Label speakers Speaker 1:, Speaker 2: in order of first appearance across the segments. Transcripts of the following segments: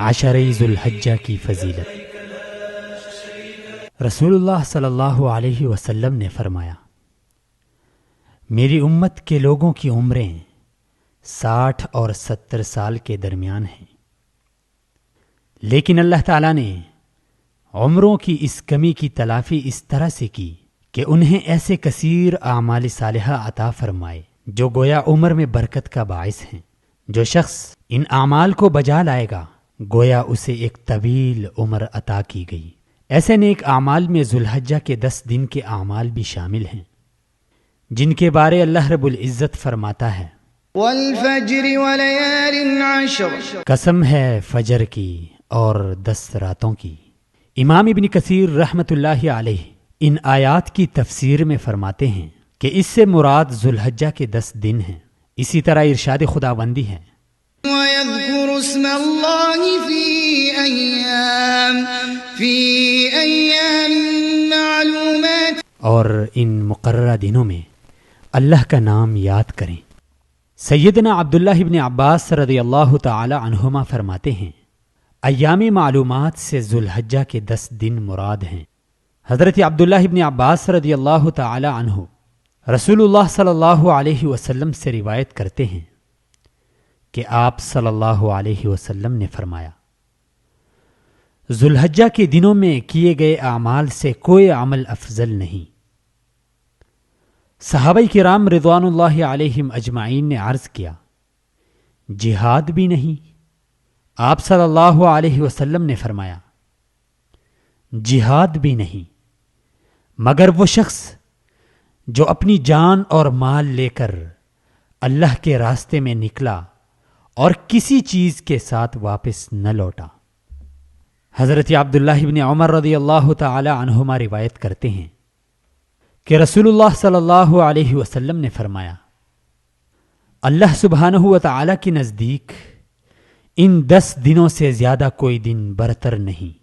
Speaker 1: عشرہ ذو الحجہ کی فضیلت۔ رسول اللہ صلی اللہ علیہ وسلم نے فرمایا، میری امت کے لوگوں کی عمریں 60 اور 70 سال کے درمیان ہیں، لیکن اللہ تعالیٰ نے عمروں کی اس کمی کی تلافی اس طرح سے کی کہ انہیں ایسے کثیر اعمال صالحہ عطا فرمائے جو گویا عمر میں برکت کا باعث ہیں۔ جو شخص ان اعمال کو بجا لائے گا گویا اسے ایک طویل عمر عطا کی گئی۔ ایسے نیک اعمال میں ذو الحجہ کے 10 دن کے اعمال بھی شامل ہیں، جن کے بارے اللہ رب العزت فرماتا ہے،
Speaker 2: والفجر وليال عشر،
Speaker 1: قسم ہے فجر کی اور 10 راتوں کی۔ امام ابن کثیر رحمۃ اللہ علیہ ان آیات کی تفسیر میں فرماتے ہیں کہ اس سے مراد ذو الحجہ کے 10 دن ہیں۔ اسی طرح ارشاد خداوندی ہے،
Speaker 2: ويذكر اسم الله في أيام معلومات،
Speaker 1: اور ان مقررہ دنوں میں اللہ کا نام یاد کریں۔ سیدنا عبداللہ ابن عباس رضی اللہ تعالی عنہما فرماتے ہیں، ایام معلومات سے ذو الحجہ کے 10 دن مراد ہیں۔ حضرت عبداللہ ابن عباس رضی اللہ تعالی عنہ رسول اللہ صلی اللہ علیہ وسلم سے روایت کرتے ہیں کہ آپ صلی اللہ علیہ وسلم نے فرمایا، ذو الحجہ کے دنوں میں کیے گئے اعمال سے کوئی عمل افضل نہیں۔ صحابہ کرام رضوان اللہ علیہم اجمعین نے عرض کیا، جہاد بھی نہیں؟ آپ صلی اللہ علیہ وسلم نے فرمایا، جہاد بھی نہیں مگر وہ شخص جو اپنی جان اور مال لے کر اللہ کے راستے میں نکلا اور کسی چیز کے ساتھ واپس نہ لوٹا۔ حضرت عبداللہ ابن عمر رضی اللہ تعالی عنہما روایت کرتے ہیں کہ رسول اللہ صلی اللہ علیہ وسلم نے فرمایا، اللہ سبحانہ و تعالی کے نزدیک ان 10 دنوں سے زیادہ کوئی دن برتر نہیں،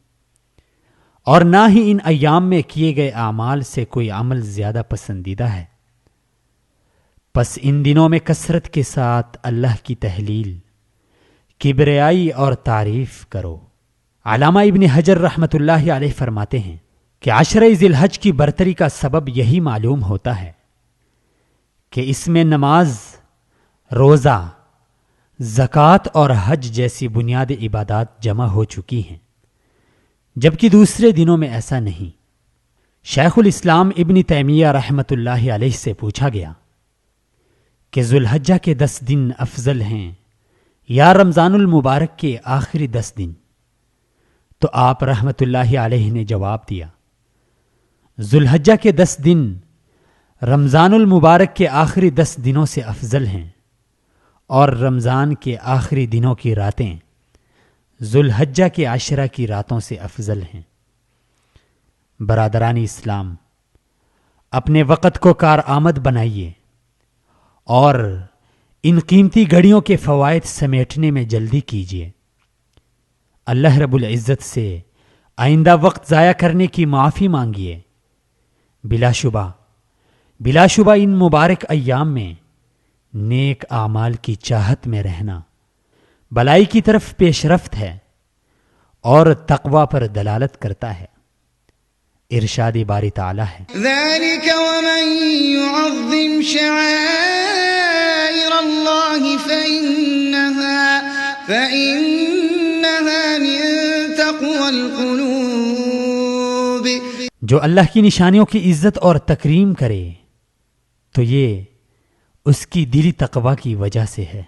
Speaker 1: اور نہ ہی ان ایام میں کیے گئے اعمال سے کوئی عمل زیادہ پسندیدہ ہے۔ پس ان دنوں میں کثرت کے ساتھ اللہ کی تحلیل، کبریائی اور تعریف کرو۔ علامہ ابن حجر رحمۃ اللہ علیہ فرماتے ہیں کہ عشرہ ذی الحج کی برتری کا سبب یہی معلوم ہوتا ہے کہ اس میں نماز، روزہ، زکوٰۃ اور حج جیسی بنیادی عبادات جمع ہو چکی ہیں، جبکہ دوسرے دنوں میں ایسا نہیں۔ شیخ الاسلام ابن تیمیہ رحمۃ اللہ علیہ سے پوچھا گیا کہ ذو الحجہ کے 10 دن افضل ہیں یا رمضان المبارک کے آخری 10 دن؟ تو آپ رحمۃ اللہ علیہ نے جواب دیا، ذو الحجہ کے 10 دن رمضان المبارک کے آخری 10 دنوں سے افضل ہیں، اور رمضان کے آخری دنوں کی راتیں ذو الحجہ کے 10 کی راتوں سے افضل ہیں۔ برادران اسلام، اپنے وقت کو کارآمد بنائیے اور ان قیمتی گھڑیوں کے فوائد سمیٹنے میں جلدی کیجیے۔ اللہ رب العزت سے آئندہ وقت ضائع کرنے کی معافی مانگیے۔ بلا شبہ ان مبارک ایام میں نیک اعمال کی چاہت میں رہنا بلائی کی طرف پیش رفت ہے اور تقوی پر دلالت کرتا ہے۔ ارشاد باری تعالی ہے،
Speaker 2: ذلك ومن يعظم شعائر الله فإنها من تقوى القلوب،
Speaker 1: جو اللہ کی نشانیوں کی عزت اور تکریم کرے تو یہ اس کی دلی تقوی کی وجہ سے ہے۔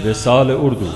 Speaker 3: وصال اردو